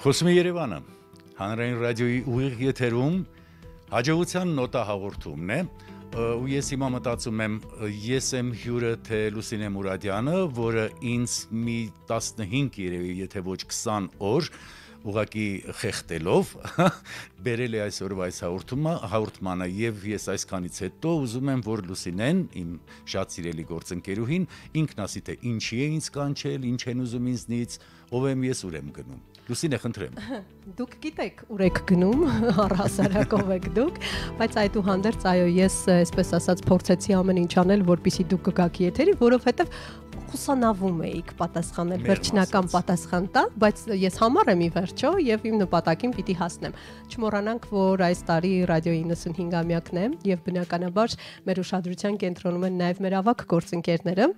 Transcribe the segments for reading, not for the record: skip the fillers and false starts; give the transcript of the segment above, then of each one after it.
Խոսում է Երևանը, հանրային ռադիոյի ուղիղ եթերում հաջողության նոտա հաղորդումն է, ու ես հիմա մտածում եմ, ես եմ հյուրը թե Լուսինե Մուրադյանը, որը ինձ մի 15 երևի, եթե ոչ 20 օր ուղղակի խեղտելով բերել է այսօրվա այս հաղորդմանը եւ ես այսքանից հետո ուզում եմ, որ Լուսինեն, իմ շատ սիրելի գործընկերուհին, ինքն ասի թե ինչի է ինձ կանչել, ինչ են ուզում ինձնից, ով եմ ես, ուր եմ գնում։ Լուսինե, խնդրեմ։ Դուք գիտեք ուր եք գնում, առհասարակով եք դուք, բայց այդուհանդերձ այո, ես այսպես ասած փորձեցի ամեն ինչ անել, որպեսզի դուք գաք եթերի, որովհետև խուսանավում էիք պատասխանել, վերջնական պատասխան տալ, բայց ես համառ եմ ի վերջո եւ իմ նպատակին պիտի հասնեմ։ Չմոռանանք, որ այս տարի ռադիոյի 95-ամյակն է եւ բնականաբար մեր ուշադրության կենտրոնում են նաեւ մեր ավագ գործընկերները,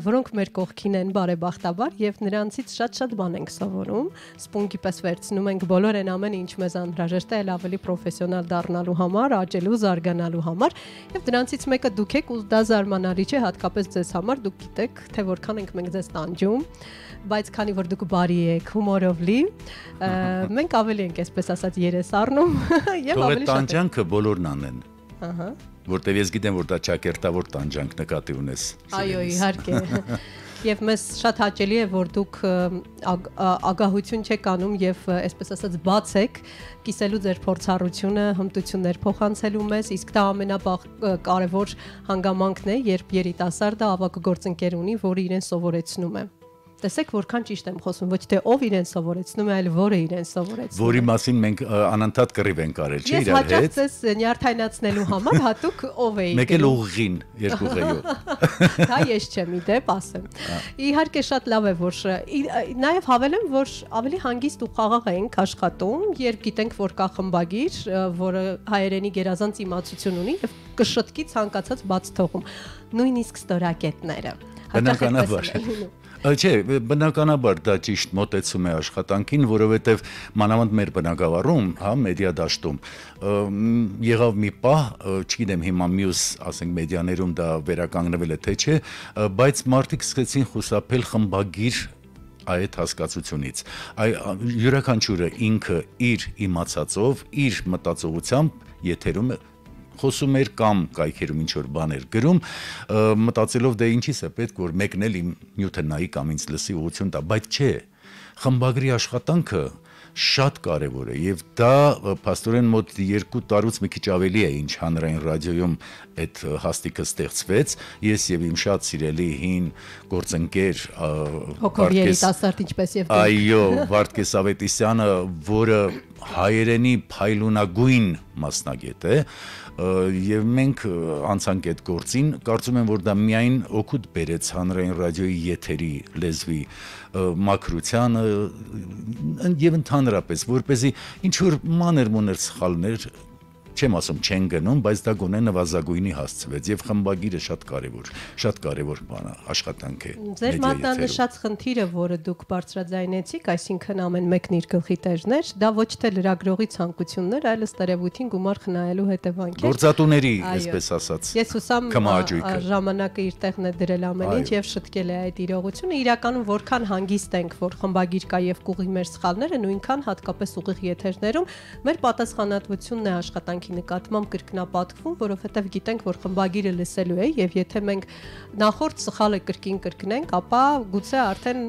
որոնք մեր կողքին են բարեբախտաբար եւ նրանցից շատ բան ենք սովորում։ Սպունգի պես վերցնում ենք բոլոր այն ամենը, ինչ մեզ անհրաժեշտ է ավելի պրոֆեսիոնալ դառնալու համար, աճելու, զարգանալու համար եւ դրանցից մեկը դուք եք ու դա զարմանալի չէ, հատկապես ձեզ համար, դուք գիտեք թե որքան ենք մենք ձեզ տանջում, բայց քանի որ դուք բարի եք, հումորով լի, մենք ավելի ենք այսպես ասած երես առնում եւ ավելի շատ տանջանքը բոլորն անեն։ Ահա։ Որտեւ ես գիտեմ, որ դա ճակերտավոր տանջանք նկատի ունես։ Այո, իհարկե։ Եվ մեզ շատ հաճելի է, որ դուք ագահություն չեք անում եւ այսպես ասած բաց եք կիսելու ձեր փորձառությունը, հմտություններ փոխանցելու մեզ, իսկ դա ամենակարևոր հանգամանքն է, երբ երիտասարդը ավագ գործընկեր ունի, որը իրեն սովորեցնում է։ Տեսեք, որքան ճիշտ եմ խոսում, ոչ թե ով իրեն սովորեցնում է, այլ որը իրեն սովորեցնում է։ Որի մասին մենք անընդհատ կռիվ ենք արել, չէ՞ իրար հետ։ Ես հաճախ ձեզ նյարդայնացնելու համար հատուկ ով էի։ Մեկ էլ ուղղին, երկու ղեյով։ Դա ես չեմ իդեպ ասեմ։ Իհարկե շատ լավ է, որ նաև հավելեմ, որ ավելի հանգիստ ու խաղաղ ենք աշխատում, երբ գիտենք, որ կա խմբագիր, որը հայերենի գերազանց իմացություն ունի եւ կշտկի ցանկացած բաց թողում։ Նույնիսկ ստորակետները։ Բնականաբար։ Չէ, բնականաբար դա ճիշտ մոտեցում է աշխատանքին, որովհետև մանավանդ մեր բնակավարում, հա, մեդիա դաշտում եղավ մի պահ, չգիտեմ հիմա մյուս, ասենք մեդիաներում դա վերականգնվել է թե չէ, բայց մարդիկ սկսեցին խուսափել խմբագիր այդ հասկացությունից։ Յուրաքանչյուրը ինքը իր իմացածով, իր մտածողությամբ եթերում խոսում էր կամ կայքերում ինչ-որ բաներ գրում, մտածելով դե ինչի՞ս է պետք, որ մեկն էլ իմ նյութը նայի կամ ինձ լսի ուղղություն տա, բայց չէ, խմբագրի աշխատանքը շատ կարևոր է եւ դա փաստորեն մոտ 2 տարուց մի քիչ ավելի է, ինչ հանրային ռադիոյում այդ հաստիկը ստեղծվեց, ես եւ իմ շատ սիրելի հին գործընկեր Հոգով երիտասարդ ինչպես եւ դուք։ Այո, Վարդգես Ավետիսյանը, որը հայերենի փայլունագույն մասնագետ է, եւ մենք անցանք այդ գործին, կարծում եմ, որ դա միայն օգուտ բերեց հանրային ռադիոյի եթերի լեզվի մաքրությանը եւ ընդհանրապես, որպեսզի ինչ որ մանր-մունր սխալներ չեմ ասում չեն գնում, բայց դա գոնե նվազագույնի հասցվեց եւ խմբագիրը շատ կարեւոր բան է, աշխատանք է։ Ձեր մատնանշած խնդիրը, որը դուք բարձրաձայնեցիք, այսինքն ամեն մեկն իր գլխի տերներ, դա ոչ թե լրագրողի ցանկություններ, այլ ըստ երևույթին գումար խնայելու հետևանք է։ Գործատուների, այսպես ասած։ Ես հուսամ ժամանակը իր տեղն է դրել ամեն ինչ եւ շտկել է այդ իրողությունը։ Իրականում որքան հանգիստ ենք, որ խմբագիր կա եւ կուղի մեր սխալները, նույնքան հատկապես ուղիղ եթերներում մեր պատասխանատվությունն է աշխատանքի նկատմամբ կրկնապատկվում, որովհետև գիտենք, որ խմբագիրը լսելու է եւ եթե մենք նախորդ սխալը կրկնենք, ապա գուցե արդեն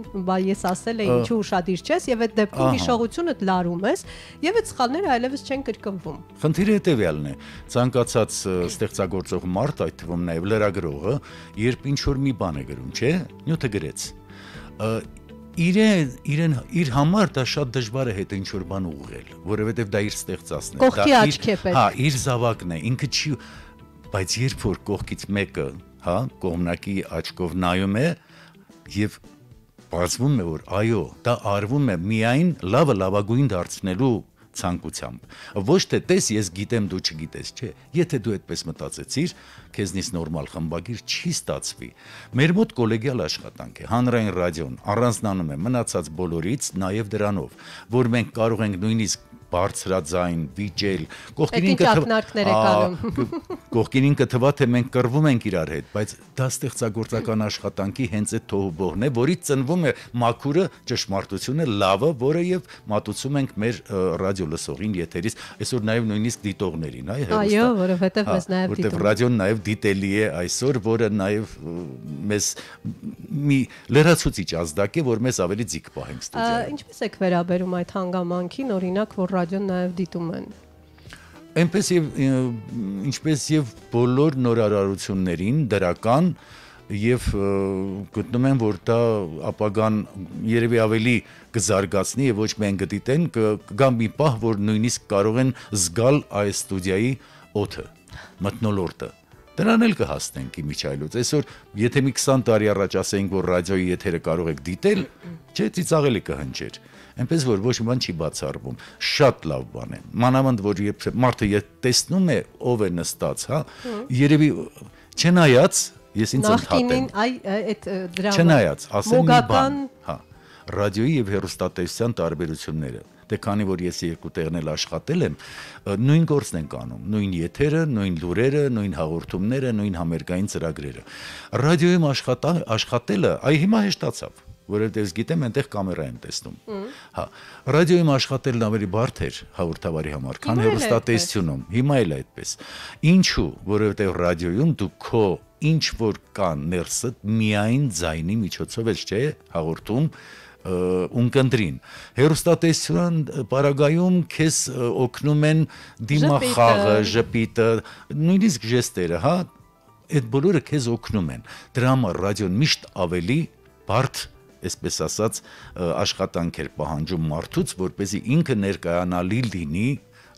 ես ասել եմ ինչու ուշադիր չես եւ այդ դեպքում հիշողությունդ լարում ես եւ այդ սխալները այլևս չեն կրկնվում։ Խնդիրը հետեւյալն է. ցանկացած ստեղծագործող մարդ, այդ թվում նաեւ լրագրողը, երբ ինչ որ մի բան է գրում, չէ՞, նյութը գրեց։ Իր համար դա շատ դժվար է հետը ինչ-որ բան ուղղել, որովհետև դա իր ստեղծածն է, կողքի աչք է պետք։ Հա, իր զավակն է, ինքը չի, բայց երբ որ կողքից մեկը, հա, կողմնակի աչքով նայում է եւ բացվում է, որ այո, դա արվում է միայն լավագույն դարձնելու ցանկությամբ։ Ոչ թե տես ես գիտեմ դու չգիտես, չէ։ Եթե դու այդպես մտածեցիր, քեզնից նորմալ խմբագիր չի ստացվի։ Մեր մոտ կոլեգիալ աշխատանք է։ Հանրային ռադիոն առանձնանում է մնացած բոլորից նաև դրանով, որ մենք կարող ենք նույնիսկ բարձրաձայն, վիճել, կողքին ինքը թվա թե մենք կռվում ենք իրար հետ, բայց դա ստեղծագործական աշխատանքի հենց այդ թոհուբոհն է, որից ծնվում է մաքուրը ճշմարտությունը, լավը, որը եւ մատուցում ենք մեր ռադիո լսողին եթերից, այսօր նաեւ նույնիսկ դիտողներին, այո, որովհետեւ մեզ նաեւ դիտում, որովհետեւ ռադիոն նաեւ դիտելի է այսօր, որը նաեւ մեզ մի լրացուցիչ ազդակ է, որ մեզ ավելի ձիգ պահենք ստուդիայում։ Ինչպես եք վերաբերում այդ հանգամանքին, օրինակ, որ ռադիոն նաեւ դիտում են։ Այնպես եւ ինչպես եւ բոլոր նորարարություններին դրական եւ գտնում եմ որ դա ապագան երևի ավելի կզարգացնի եւ ոչ միայն գտիտեն կգա մի պահ որ նույնիսկ կարող են զգալ այս ստուդիայի օդը մթնոլորտը դրան էլ կհասնենք իմիջայլոց այսօր եթե մի 20 տարի առաջ ասեինք որ ռադիոյի եթերը կարող եք դիտել չէ ծիծաղելի կհնչեր այնպես որ ոչ մի բան չի բացառվում շատ լավ բան է մանավանդ որ երբ մարդը տեսնում է ով է նստած հա երևի չնայած ես ինձ ընդհատեմ այդ դրամը չնայած ասեմ մի բան հա ռադիոյի եւ հեռուստատեսության տարբերությունները դե քանի որ ես երկու տեղն էլ աշխատել եմ նույն գործն ենք անում նույն եթերը նույն լուրերը նույն հաղորդումները նույն համերգային ծրագրերը ռադիոյում աշխատելը այ հիմա հեշտացավ որովհետև ես գիտեմ այնտեղ կամերա եմ տեսնում։ Հա, ռադիոյում աշխատելն ավելի բարդ էր հաղորդավարի համար, քան հեռուստատեսությունում։ Հիմա էլ այդպես։ Ինչու՞, որովհետև ռադիոյում դու քո ինչ որ կա ներսդ միայն ձայնի միջոցով էլ չէ հաղորդում ունկնդրին։ Հեռուստատեսության պարագայում քեզ օգնում են դիմախաղը, ժպիտը, նույնիսկ ժեստերը, հա, այդ բոլորը քեզ օգնում են։ Դրա համար ռադիոն միշտ ավելի բարդ այսպես ասած աշխատանք էր պահանջում մարդուց, որպեսզի ինքը ներկայանալի լինի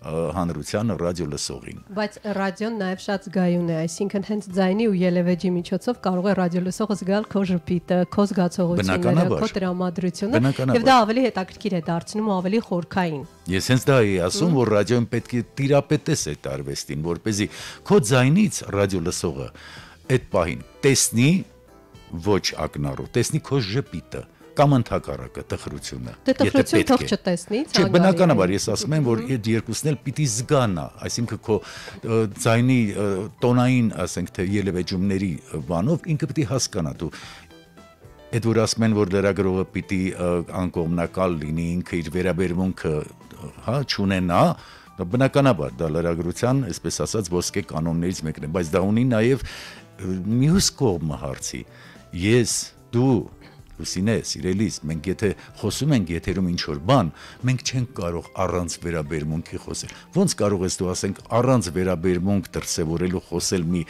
հանրությանը ռադիո լսողին։ Բայց ռադիոն նաև շատ զգայուն է, այսինքն հենց ձայնի ու ելևէջի միջոցով կարող է ռադիո լսողը զգալ քո ժպիտը, քո զգացողությունները, քո տրամադրությունը, եւ դա ավելի հետաքրքիր է դարձնում ու ավելի խորքային։ Ես հենց դա էի ասում, որ ռադիոն պետք է տիրապետես այդ արվեստին, որպեսզի քո ձայնից ռադիո լսողը այդ պահին տեսնի ոչ ակնառու, տեսնի քո ժպիտը կամ ընդհակառակը տխրությունը, եթե պետք է։ Չտեսնի, չէ, բնականաբար ես ասում եմ, որ այդ երկուսն էլ պիտի զգանա, այսինքն քո ձայնի տոնային, ասենք թե ելևէջումների բանով ինքը պիտի հասկանա դու այդ որ ասում են, որ լրագրողը պիտի անկողմնակալ լինի, ինքը իր վերաբերմունքը, հա, չունենա, բնականաբար դա լրագրության, այսպես ասած, ոսկե կանոններից մեկն է, բայց դա ունի նաև մյուս կողմը հարցի ես, դու, Լուսինե, սիրելիս, մենք եթե խոսում ենք եթերում ինչ-որ բան, մենք չենք կարող առանց վերաբերմունքի խոսել։ Ոնց կարող ես դու ասենք առանց վերաբերմունք դրսևորելու խոսել մի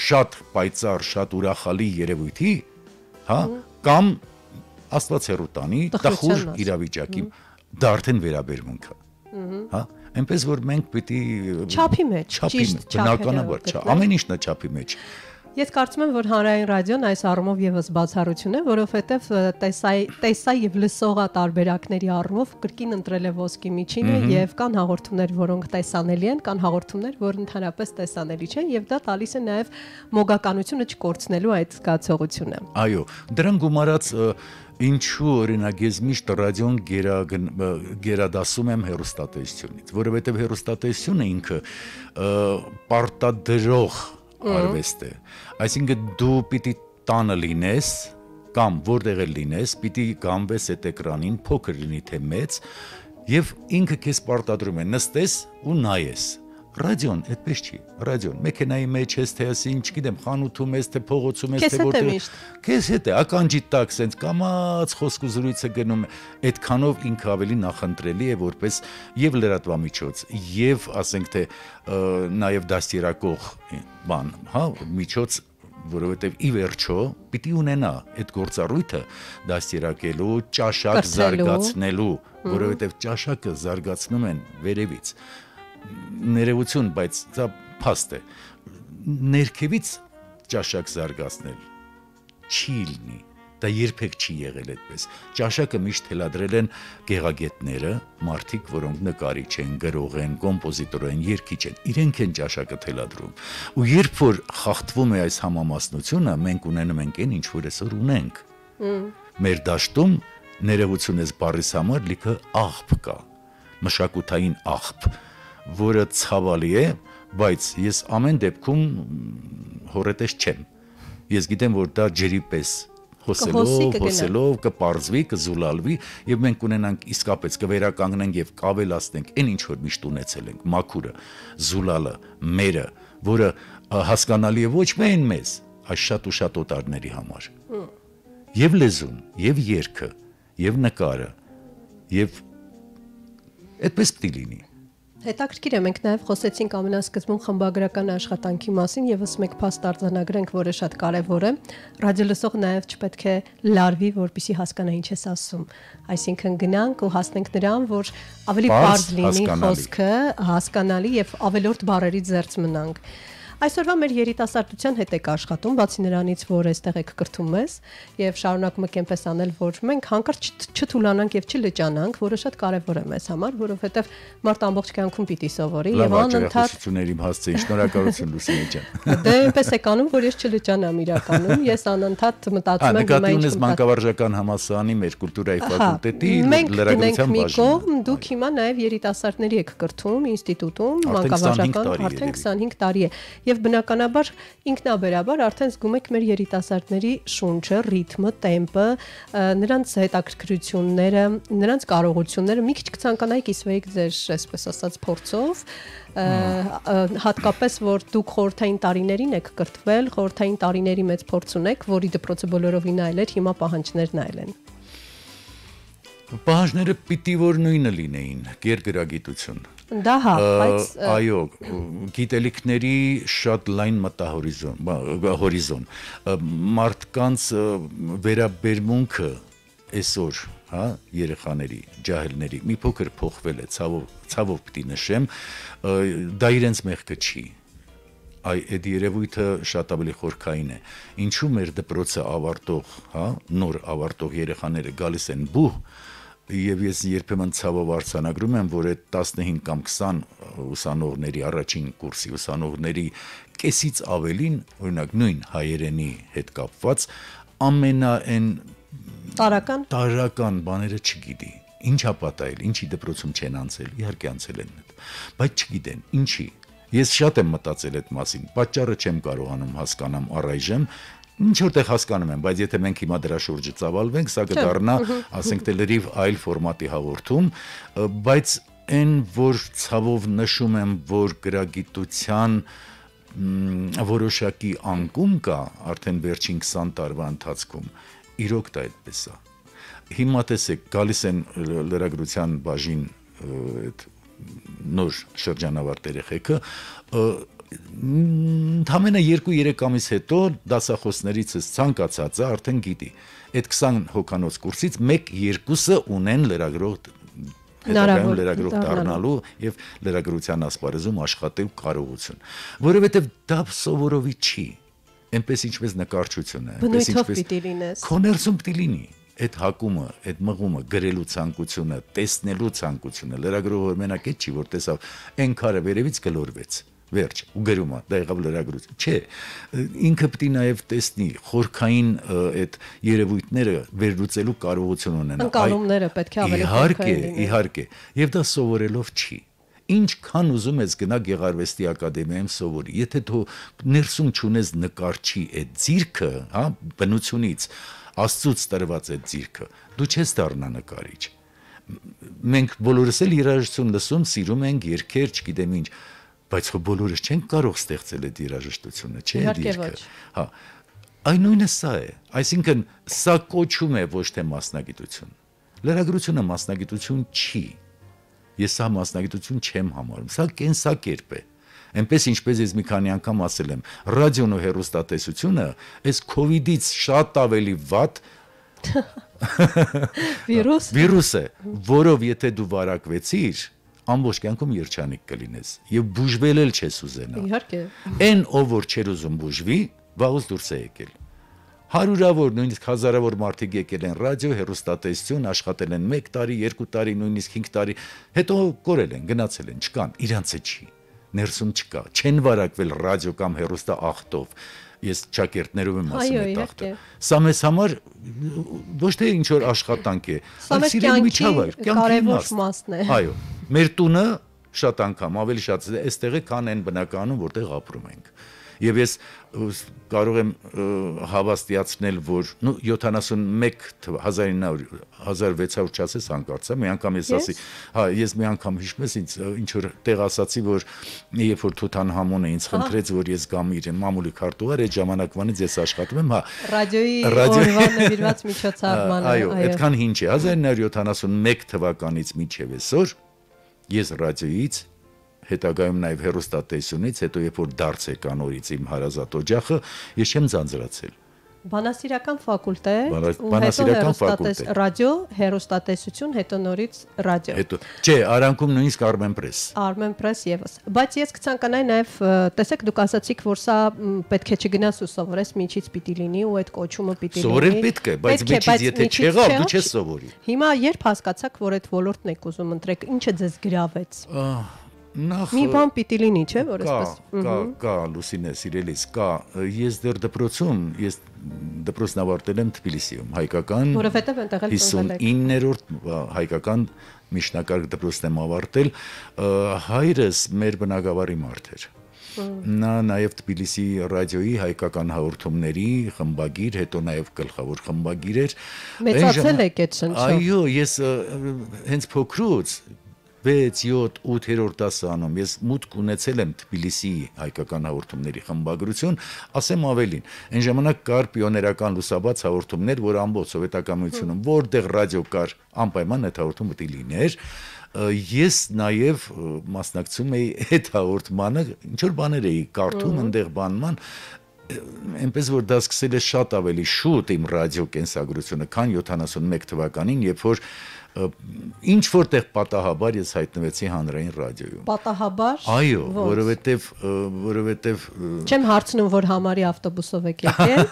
շատ պայծառ, շատ ուրախալի երևույթի, հա, կամ Աստված հեռու տանի, տխուր իրավիճակի, դա արդեն վերաբերմունք է։ Հա, այնպես որ մենք պիտի չափի մեջ, ճիշտ բնականաբար, ամեն ինչն է չափի մեջ։ Ես կարծում եմ, որ հանրային ռադիոն այս առումով եւս բացառություն է, որովհետեւ տեսա եւ լսողա տարբերակների առումով կրկին ընտրել է ոսկի միջինը եւ կան հաղորդումներ, որոնք տեսանելի են, կան հաղորդումներ, որ ընդհանրապես տեսանելի չեն եւ դա տալիս է նաեւ մոգականությունը չկորցնելու այդ զգացողությունը։ Այո, դրան գումարած ինչու օրինակ ես միշտ ռադիոն գերադասում եմ հեռուստատեսությունից, որովհետեւ հեռուստատեսությունը ինքը պարտադրող արվեստ է, այսինքն դու պիտի տանը լինես կամ որտեղ էլ լինես, պիտի գանվես այդ էկրանին, փոքր լինի թե մեծ, եւ ինքը քեզ պարտադրում է նստես ու նայես։ Ռադիոն այդպես չի, ռադիոն մեքենայի մեջ ես թե ասին, չգիտեմ, խանութում ես, թե փողոցում ես, թե որտեղ։ Քեզ հետ է, ականջի տակ սենց կամաց խոսք ու զրույցը գնում է, այդքանով ինքը ավելի նախընտրելի է որպես եւ լրատվամիջոց, եւ ասենք թե նաեւ դաստիարակող բան, հա, միջոց, որովհետեւ ի վերջո պիտի ունենա այդ գործառույթը դաստիարակելու, ճաշակ զարգացնելու, որովհետեւ ճաշակը զարգացնում են վերևից ներեություն, բայց դա փաստ է։ Ներքևից ճաշակ զարգացնել չի լինի, դա երբեք չի եղել այդպես։ Ճաշակը միշտ թելադրել են գեղագետները, մարդիկ, որոնք նկարիչ են, գրող են, կոմպոզիտոր են, երգիչ են, իրենք են ճաշակը թելադրում։ Ու երբ որ խախտվում է այս համամասնությունը, մենք ունենում ենք այն, ինչ որ այսօր ունենք։ Մեր դաշտում ներեություն ես բառիս համար լիքը աղբ կա։ մշակութային աղբ, որը ցավալի է, բայց ես ամեն դեպքում հորետես չեմ։ Ես գիտեմ, որ դա ջրի պես խոսելով, կպարզվի, կզուլալվի եւ մենք կունենանք իսկապես կվերականգնենք եւ կավելացնենք այն ինչ որ միշտ ունեցել ենք, մաքուրը, զուլալը, մերը, որը հասկանալի է ոչ միայն մեզ, այլ շատ ու շատ օտարների համար։ Եվ լեզուն, եւ երգը, եւ նկարը, եւ այդպես պիտի լինի։ Հետաքրքիր է, մենք նաև խոսեցինք ամենասկզբում խմբագրական աշխատանքի մասին, եւս մեկ փաստ արձանագրենք, որը շատ կարեւոր է։ Ռադիոլսող նաև չպետք է լարվի, որպեսզի հասկանա ինչ ես ասում։ Այսինքն գնանք ու հասնենք նրան, որ ավելի պարզ լինի խոսքը, հասկանալի եւ ավելորդ բառերից զերծ մնանք։ Այսօրվա մեր երիտասարդության հետ եք աշխատում, բացի նրանից, որ այստեղ եք կրթում ես եւ շարունակում եք այնպես անել, որ մենք հանկարծ չթուլանանք եւ չլճանանք, որը շատ կարեւոր է մեզ համար, որովհետեւ մարդ ամբողջ կյանքում պիտի սովորի եւ անընդհատ իմ հասցեին շնորհակալություն Լուսինե ջան։ Դե այնպես եք անում, որ ես չլճանամ իրականում, ես անընդհատ մտածում եմ նկատի ունես մանկավարժական համալսարանի մեր կուլտուրայի ֆակուլտետի լրագրության բաժնում։ Դուք հիմա նաեւ երիտասարդների եք կրթում ինստիտուտում, մանկավարժական արդեն 25 տարի է։ Եվ բնականաբար ինքնաբերաբար արդեն զգում եք մեր երիտասարդների շունչը, ռիթմը, տեմպը, նրանց հետաքրքրությունները, նրանց կարողությունները մի քիչ կցանկանայի կիսվեիք ձեր, այսպես ասած, փորձով, հատկապես որ դուք խորհրդային տարիներին եք կրթվել, խորհրդային տարիների մեծ փորձ ունեք, որի դպրոցը բոլորովին այլ էր, հիմա պահանջներն այլ են։ Պահանջները պիտի որ նույնը լինեին, գերգրագիտություն։ Դա հա, բայց այո, գիտելիքների շատ լայն մտահորիզոն, մարդկանց վերաբերմունքը այսօր, հա, երեխաների, ջահելների մի փոքր փոխվել է, ցավով պիտի նշեմ, դա իրենց մեղքը չի։ Այդ երևույթը շատ ավելի խորքային է։ Ինչու մեր դպրոցը ավարտող, հա, նոր ավարտող երեխաները գալիս են բուհ, եւ ես երբեմն ցավով արձանագրում եմ, որ այդ 15 կամ 20 ուսանողների առաջին կուրսի ուսանողների կեսից ավելին, օրինակ նույն հայերենի հետ կապված ամենայն տարական բաները չգիտի։ Ինչա պատահել, ինչի դպրոցում չեն անցել, իհարկե անցել են, բայց չգիտեն ինչի։ Ես շատ եմ մտածել այդ մասին, պատճառը չեմ կարողանում հասկանամ առայժմ, ինչ որտեղ հասկանում եմ, բայց եթե մենք հիմա դրա շուրջը ծավալվենք, սա կդառնա, ասենք թե լրիվ այլ ֆորմատի հաղորդում, բայց այն որ ցավով նշում եմ, որ գրագիտության որոշակի անկում կա արդեն վերջին 20 տարվա ընթացքում, իրոք դա այդպես է։ Հիմա տեսեք, գալիս են լրագրության բաժին այդ նոր շրջանավարտ երեխեքը, ընդամենը 2-3 ամիս հետո դասախոսներիցս ցանկացածը արդեն գիտի։ Այդ 20 հոգանոց կուրսից 1-2-ը ունեն լրագրող դառնալու եւ լրագրության ասպարեզում աշխատելու կարողություն, որովհետեւ դա սովորովի չի։ Այնպես ինչպես նկարչությունը, այնպես ինչպես քո ներսում պիտի լինի։ Այդ հակումը, այդ մղումը, գրելու ցանկությունը, տեսնելու ցանկությունը, լրագրողը մենակ այդ չի, որ տեսավ այն քարը վերևից գլորվեց, վերջ, ու գրում է, դա եղավ լրագրություն։ Չէ, ինքը պիտի նաև տեսնի խորքային այդ երևույթները վերլուծելու կարողություն ունենա։ Ընկալումները պետք է ավելի խորքային լինեն։ Իհարկե, եւ դա սովորելով չի։ Ինչքան ուզում ես գնա Գեղարվեստի ակադեմիայում սովորի, եթե դու ներսում չունես նկարչի այդ ձիրքը, հա, բնությունից Աստծուց տրված այդ ձիրքը, դու չես դառնա նկարիչ։ Մենք բոլորս էլ երաժշտություն լսում, սիրում ենք երգեր, չգիտեմ ինչ, բայց հո բոլորս չենք կարող ստեղծել այդ երաժշտությունը, չէ՞ դիրքը։ Հա, այն նույնը սա է, այսինքն սա կոչում է ոչ թե մասնագիտություն։ Լրագրությունը մասնագիտություն չի։ Ես սա մասնագիտություն չեմ համարում, սա կենսակերպ է։ Այնպես ինչպես ես մի քանի անգամ ասել եմ, ռադիոն ու հեռուստատեսությունը այս COVID-ից շատ ավելի վատ վիրուս է, որով եթե դու վարակվեցիր, ամբողջ կյանքում երջանիկ կլինես եւ բուժվել էլ չես ուզենա։ Իհարկե։ Այն ով որ չեր ուզում բուժվի, վաղուց դուրս է եկել։ Հարյուրավոր, նույնիսկ հազարավոր մարդիկ եկել են ռադիո, հեռուստատեսություն, աշխատել են 1 տարի, 2 տարի, նույնիսկ 5 տարի, հետո կորել են, գնացել են, չկան, իրանցը չի։ Ներսում չկա, չեն վարակվել ռադիո կամ հեռուստա ախտով։ Ես ճակերտներով եմ ասում այդ ախտը։ Սա մեզ համար ոչ թե ինչ որ աշխատանք է, այլ սիրելի միջավայր, կյանքի կարևոր մասն է։ Այո, Մեր տունը շատ անգամ ավելի շատ այստեղ է, քան այն բնականում, որտեղ ապրում ենք։ Եվ ես կարող եմ հավաստիացնել, որ 1600 չասես հանկարծ, մի անգամ ես ասի, ես մի անգամ հիշում ես ինչ որ տեղ ասացի, որ երբ որ Թութանհամոնը ինձ խնդրեց, որ ես գամ իր մամուլի քարտուղար, այդ ժամանակվանից ես աշխատում եմ, ռադիոյի օրվան նվիրված միջոցառմանը, այո, այդքան հին չէ, 1971 թվականից մինչև այսօր ես ռադիոյից հետագայում նաև հեռուստատեսությունից, հետո երբ որ դարձ եկան օրից իմ հարազատ օջախը, ես չեմ ձանձրացել։ Բանասիրական ֆակուլտետ, բանասիրական ֆակուլտետ, ռադիո, հեռուստատեսություն, հետո նորից ռադիո։ Հետո, չէ, Արանքում նույնիսկ Armenpress։ Armenpress եւս։ Բայց ես կցանկանայի նաև, տեսեք, դուք ասացիք, որ սա պետք է չգնաս ու սովորես, միջից պիտի լինի ու այդ կոչումը պիտի լինի։ Սովորել պետք է, բայց միջից եթե չեղավ, դու չես սովորի։ Հիմա երբ հասկացաք, որ այդ ոլորտն եք ուզում ընտրեք, ինչը ձեզ գրավեց։ Մի բան պիտի լինի, չէ՞, որ այսպես։ Կա, Լուսինե, սիրելիս, կա։ Ես դեռ դպրոցն ավարտել եմ Թբիլիսիում, հայկական, որովհետև այնտեղ էլ ծնվել եք։ 59-րդ հայկական միջնակարգ դպրոցն եմ ավարտել, հայրս մեր բնակավարի մարդ էր։ Նա նաև Թբիլիսի ռադիոյի հայկական հաղորդումների խմբագիր, հետո նաև գլխավոր խմբագիր էր։ Մեծացել եք այդ շնչով։ Այո, ես հենց փոքրուց 6, 7, 8-րդ դասարանում ես մուտք ունեցել եմ Թբիլիսի հայկական հաղորդումների խմբագրություն, ասեմ ավելին, այն ժամանակ կար պիոներական լուսաբաց հաղորդումներ, որ ամբողջ սովետական միությունում որտեղ ռադիո կար, անպայման այդ հաղորդումը պետք է լիներ։ Ես նաև մասնակցում էի այդ հաղորդմանը, ինչ որ բաներ էի կարդում այնտեղ բանման, այնպես որ դա սկսել է շատ ավելի շուտ իմ ռադիո կենսագրությունը, քան 71 թվականին, երբ որ ինչ որտեղ պատահաբար ես հայտնվեցի հանրային ռադիոյում։ Պատահաբար։ Այո, որովհետև չեմ հարցնում, որ համարի ավտոբուսով եք եկել,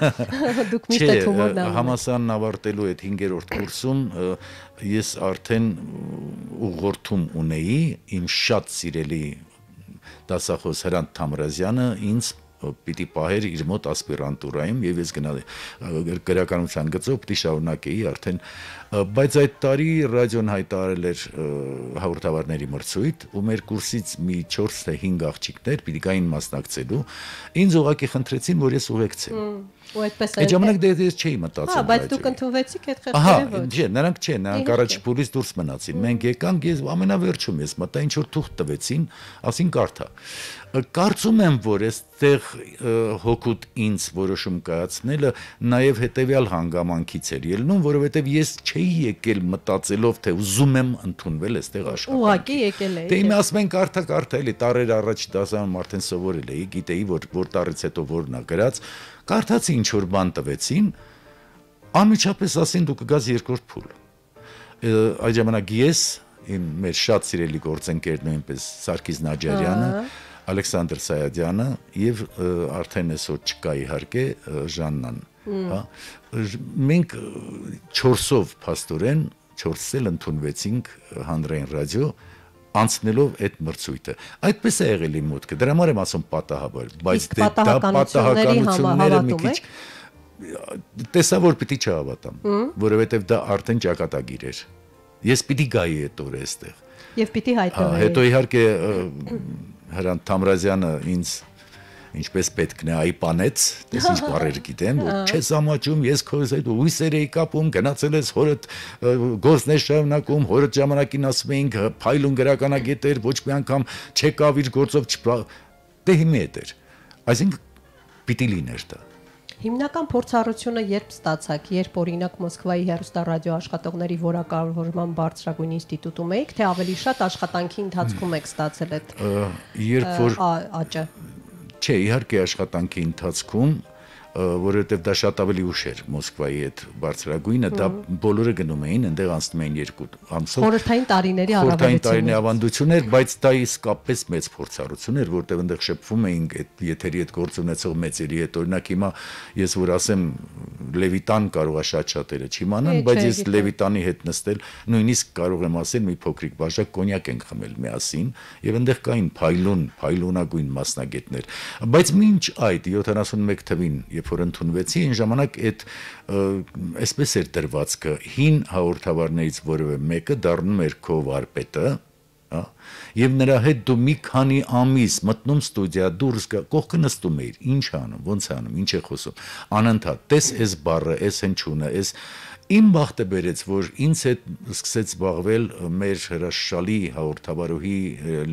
դուք միշտ եք հումորն անում։ Համալսարանն ավարտելու այդ 5-րդ կուրսում ես արդեն ուղղորդում ունեի իմ շատ սիրելի դասախոս Հրանտ Թամրազյանը ինձ պիտի պահեր իր մոտ ասպիրանտուրայում եւ ես գնալ գրականության գծով պիտի շարունակեի արդեն, բայց այդ տարի ռադիոն հայտարարել էր հաղորդավարների մրցույթ ու մեր կուրսից մի 4 թե 5 աղջիկներ պիտի գային մասնակցելու, ինձ ուղղակի խնդրեցին, որ ես ուղեկցեմ։ Ու այդպես այդ ժամանակ դեռ ես չէի մտածում։ Բայց դուք ընդունվեցիք այդ խեղճերը ոչ։ Չէ, նրանք առաջ փուլից դուրս մնացին։ Մենք եկանք, ես ամենավերջում ես մտա, ինչ որ թուղթ տվեցին, ասին կարդա։ Կարծում եմ, որ այստեղ հոգուտ ինձ որոշում կայացնելը նաև հետևյալ հանգամանքից էր ելնում, որովհետև ես չէի եկել մտածելով, թե ուզում եմ ընդունվել այստեղ աշխատանքի։ Ուղղակի եկել էի։ Դե իմը ասում են կարդա էլի տարեր առաջ դասարանում արդեն սովորել էի, գիտեի, որ տարից հետո որն է գրած, կարդացի ինչ որ բան տվեցին, անմիջապես ասին դու կգաս երկրորդ փուլ։ Այդ ժամանակ ես, մեր շատ սիրելի գործընկեր նույնպես Սարգիս Նաջարյանը, Ալեքսանդր Սայադյանը եւ արդեն այսօր չկա իհարկե Ժաննան, հա։ Մենք 4-ով փաստորեն 4-ել ընդունվեցինք հանրային ռադիո անցնելով այդ մրցույթը։ Այդպես է եղել իմ մուտքը։ Դրա համար եմ ասում պատահաբար, բայց դա պատահականությունները մի քիչ տեսա որ պիտի չհավատամ, որովհետեւ դա արդեն ճակատագիր էր։ Ես պիտի գայի այդ օրը այստեղ։ Եվ պիտի հայտնվեի։ Հետո իհարկե Հրանտ Թամրազյանը ինձ ինչպես պետքն է այպանեց, դες ինչ բառեր գիտեմ, որ չես ամաչում, ես քո հետ հույսեր էի կապում, գնացել ես հորդ գործներ շարունակում, հորդ ժամանակին ասում էինք փայլուն գրականագետեր, ոչ մի անգամ չեկավ իր գործով դե հիմա էր։ Այսինքն պիտի լիներ դա։ Հիմնական փորձառությունը երբ ստացաք, երբ օրինակ Մոսկվայի հեռուստարադիո աշխատողների որակավորման բարձրագույն ինստիտուտում էիք, թե ավելի շատ աշխատանքի ընթացքում եք ստացել այդ երբ որ աճը։ Չէ, իհարկե աշխատանքի ընթացքում, որովհետև դա շատ ավելի ուշ էր Մոսկվայի այդ բարձրագույնը, դա բոլորը գնում էին, այնտեղ անցնում էին 2 ամսով։ Խորհրդային տարիների խորհրդային տարիների ավանդություն էր, բայց դա իսկապես մեծ փորձառություն էր, որտեղ այնտեղ շփվում էինք այդ եթերի հետ գործ ունեցող մեծերի հետ, օրինակ հիմա ես որ ասեմ Լևիտան կարող է շատ-շատերը չիմանան, բայց ես Լևիտանի հետ նստել, նույնիսկ կարող եմ ասել մի փոքրիկ բաժակ կոնյակ ենք խմել միասին, եւ այնտեղ կային փայլունագույն մասնագետներ, բայց մինչ այդ 71 թվին երբ որ ընդունվեցի, այն ժամանակ այդ այսպես էր դրվածքը, հին հաղորդավարներից որևէ մեկը դառնում էր քո վարպետը, Եվ նրա հետ դու մի քանի ամիս մտնում ստուդիա, դուրս գա, կողքը նստում էիր, ինչ է անում, ոնց է անում, ինչ է խոսում, անընդհատ, տես այս բառը, այս հնչյունը, այս իմ բախտը բերեց, որ ինձ հետ սկսեց զբաղվել մեր հրաշալի հաղորդավարուհի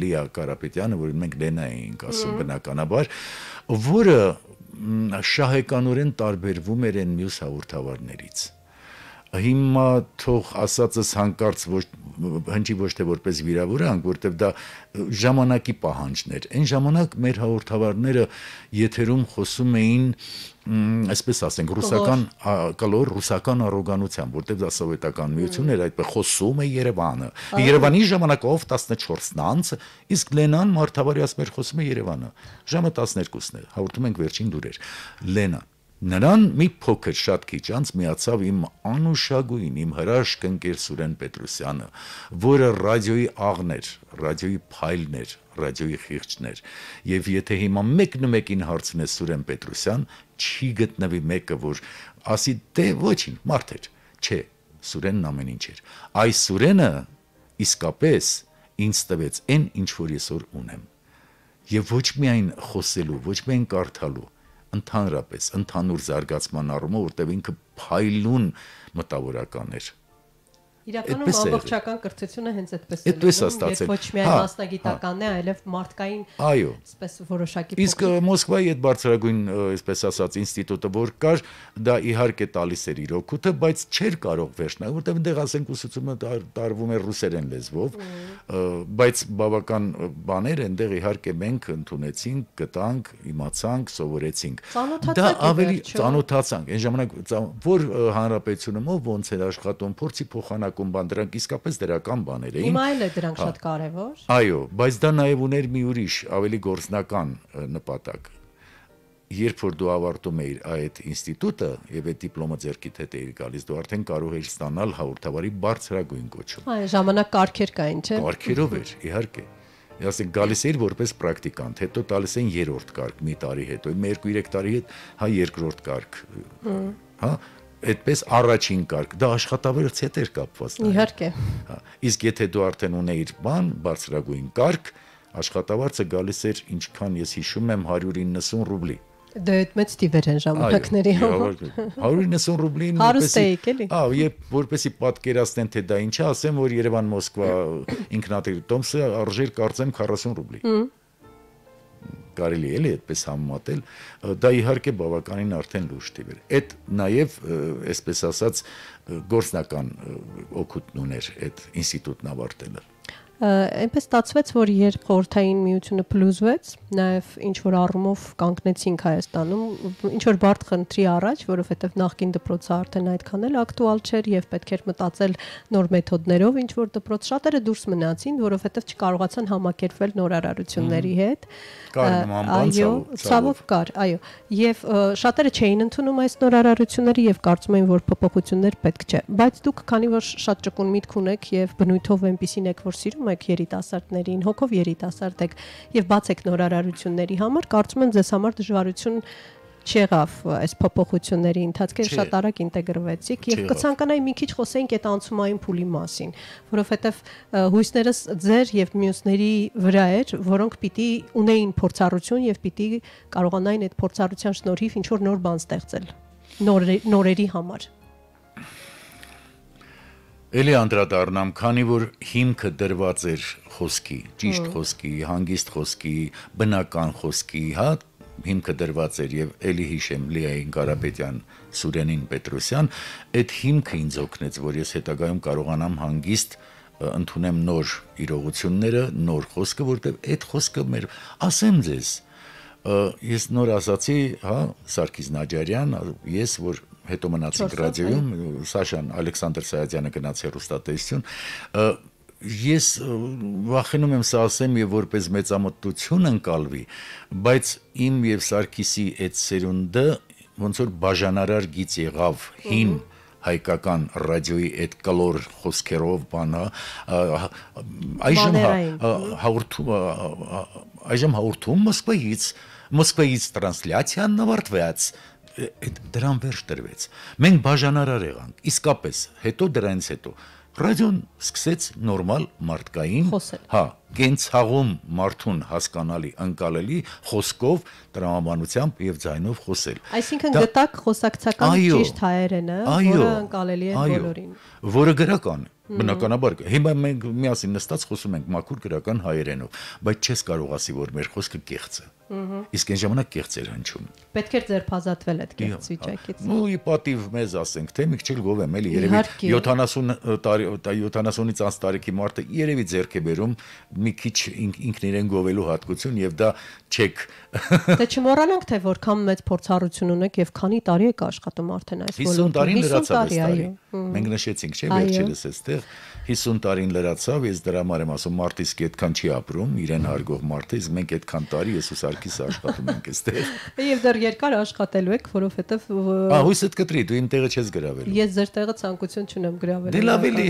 Լիա Կարապետյանը, որ մենք Լենա էինք ասում բնականաբար, որը շահեկանորեն տարբերվում էր այն մյուս հաղորդավարներից։ Հիմա թող ասածս հանկարծ հնչի ոչ թե որպես վիրավորանք, որտեղ դա ժամանակի պահանջն էր։ Այն ժամանակ մեր հաղորդավարները եթերում խոսում էին, այսպես ասենք, ռուսական առոգանությամբ, որտեղ դա սովետական միություն էր, այդպես խոսում է Երևանը։ Երևանի ժամանակով 14-ն անց, իսկ Լենան մարդավարի ասում էր խոսում է Երևանը։ Ժամը 12-ն է, հաղորդում ենք վերջին լուրեր։ Լենան Նրան մի փոքր շատ քիչ անց միացավ իմ անուշագույն, իմ հրաշք ընկեր Սուրեն Պետրոսյանը, որը ռադիոյի աղն էր, ռադիոյի փայլն էր, ռադիոյի խիղճն էր, եւ եթե հիմա մեկնումեկին հարցնես Սուրեն Պետրոսյան, չի գտնվի մեկը, որ ասի դե ոչինչ, մարդ էր, չէ, Սուրենն ամեն ինչ էր։ Այս Սուրենը իսկապես ինձ տվեց այն, ինչ որ ես որ ունեմ։ Եվ ոչ միայն խոսելու, ոչ միայն կարդալու, ընդհանրապես, ընդհանուր զարգացման առումով, որտեղ ինքը փայլուն մտավորական էր։ Իրականում ամբողջական կրթությունը հենց այդպես է լինում, ոչ միայն մասնագիտական է, այլև մարդկային, այսպես որոշակի փոքր։ Իսկ Մոսկվայի այդ բարձրագույն, այսպես ասած, ինստիտուտը, որ կար, դա իհարկե տալիս էր իր օգուտը, բայց չէր կարող վերջնալ, որտեղ այնտեղ ասենք ուսուցումը տարվում էր ռուսերեն լեզվով, բայց բավական բաներ այնտեղ իհարկե մենք ընդունեցինք, գտանք, իմացանք, սովորեցինք։ Դա ավելի ծանոթացանք, այն ժամանակ որ հանրապետությունում ոնց էր աշխատում, փորձի փոխանակում բան, դրանք իսկապես դրական բաներ էին։ Հիմա էլ է դրանք շատ կարևոր։ Այո, բայց դա նաև ուներ մի ուրիշ, ավելի գործնական նպատակ։ Երբ որ դու ավարտում էիր այդ ինստիտուտը եւ այդ դիպլոմը ձեռքիդ հետ էիր գալիս, դու արդեն կարող էիր ստանալ հաղորդավարի բարձրագույն կոչում։ Այո, ժամանակ կարգեր կային, չէ՞։ Կարգերով էր, իհարկե։ Ասենք գալիս էիր որպես պրակտիկանտ, հետո տալիս են երրորդ կարգ մի տարի հետո, 2-3 տարի հետ հա երկրորդ կարգ։ Հա այդպես առաջին կարգ, դա աշխատավարձ հետ էր կապված։ Իհարկե։ Իսկ եթե դու արդեն ունեիր բան, բարձրագույն կարգ, աշխատավարձը գալիս էր, ինչքան ես հիշում եմ, 190 ռուբլի։ Դե այդ մեծ տիվեր են ժամանակների համար։ 190 ռուբլին հարուստ էիք էլի։ Երբ որպեսի պատկերացնեն թե դա ինչ է, ասեմ, որ Երևան-Մոսկվա ինքնատիպ տոմսը արժեր կարծեմ 40 ռուբլի։ Կարելի է այդպես համեմատել, դա իհարկե բավականին արդեն լուրջ տիվ էր։ Այդ նաև, այսպես ասած, գործնական օգուտն ուներ այդ ինստիտուտն ավարտելը։ Այնպես ստացվեց, որ երբ խորհրդային միությունը փլուզվեց, նաև ինչ որ առումով կանգնեցինք Հայաստանում, ինչ որ բարդ խնդրի առաջ, որովհետև նախկին դպրոցը արդեն այդքան էլ ակտուալ չէր եւ պետք էր մտածել նոր մեթոդներով, ինչ որ դպրոց շատերը դուրս մնացին, որովհետև չկարողացան համակերպվել նորարարությունների հետ։ Այո, ցավոք կար, այո։ Եվ շատերը չէին ընդունում այս նորարարությունները եւ կարծում էին, որ փոփոխություններ պետք չէ։ Բայց դուք, քանի որ շատ ճկուն միտք ունեք եւ բնույթով այնպեսին եք, որ սիրում եք երիտասարդներին, հոգով երիտասարդ եք եւ բաց եք նորարարությունների համար, կարծում եմ ձեզ համար դժվարություն չեղավ այս փոփոխությունների ընթացքին, շատ արագ ինտեգրվեցիք եւ կցանկանայի մի քիչ խոսեինք այդ անցումային փուլի մասին, որովհետեւ հույսներս ձեր եւ մյուսների վրա էր, որոնք պիտի ունեին փորձառություն եւ պիտի կարողանային այդ փորձառության շնորհիվ ինչ որ նոր բան ստեղծել նորերի համար։ Էլի անդրադառնամ, քանի որ հիմքը դրված էր խոսքի, ճիշտ խոսքի, հանգիստ խոսքի, բնական խոսքի, հա, հիմքը դրված էր եւ էլի հիշեմ Լիային Կարապետյան, Սուրենին Պետրոսյան, այդ հիմքը ինձ օգնեց, որ ես հետագայում կարողանամ հանգիստ ընդունեմ նոր իրողությունները, նոր խոսքը, որտեղ այդ խոսքը մեր, ասեմ ձեզ, ես նոր ասացի, հա, Սարգիս Նաջարյան, ես որ հետո մնացինք ռադիոյում, Սաշան Ալեքսանդր Սայադյանը գնաց հեռուստատեսություն, ես վախենում եմ սա ասեմ եւ որպես մեծամտություն ընկալվի, բայց իմ եւ Սարգիսի այդ սերունդը ոնց որ բաժանարար գից եղավ հին հայկական ռադիոյի այդ կլոր խոսքերով բանը, այժմ հաղորդում Մոսկվայից տրանսլյացիան նվարտվեց, դրան վերջ տրվեց։ Մենք բաժանարար եղանք, իսկապես, հետո դրանից հետո Ռադիոն սկսեց նորմալ մարդկային, հա, կենցաղում մարդուն հասկանալի, ընկալելի խոսքով, տրամաբանությամբ եւ ձայնով խոսել։ Այսինքն գտակ խոսակցական ճիշտ հայերենը, որը ընկալելի է բոլորին։ Որը գրական բնականաբար հիմա մենք միասին նստած խոսում ենք մաքուր գրական հայերենով, բայց չես կարող ասի, որ մեր խոսքը կեղծ է։ Իսկ այն ժամանակ կեղծ էր հնչում։ Պետք էր ձերբազատվել այդ կեղծ վիճակից։ Ну и պատիվ մեզ ասենք, թե միք չել գովեմ, էլի երևի 70-ից անց տարեկի մարդը երևի ձեռք է բերում մի քիչ ինքն իրեն գովելու հատկություն եւ դա չեք։ Դե չմոռանանք, թե որքան մեծ փորձառություն ունեք եւ քանի տարի եք աշխատում արդեն այս ոլորտում։ 50 տարին լրացավ այս տարի։ Մենք նշեցինք, չէ՞, վերջերս այստեղ 50 տարին լրացավ, ես դրա համար եմ ասում, մարդ իսկ այդքան չի ապրում, իրեն հարգող մարդ է, իսկ մենք այդքան տարի Եսուս Արքիս աշխատում ենք այստեղ։ Եվ դեռ երկար աշխատելու եք, որովհետեւ հույսդ կտրի, դու իմ տեղը չես գրավելու։ Ես ձեր տեղը ցանկություն չունեմ գրավելու։ Դե լավ էլի։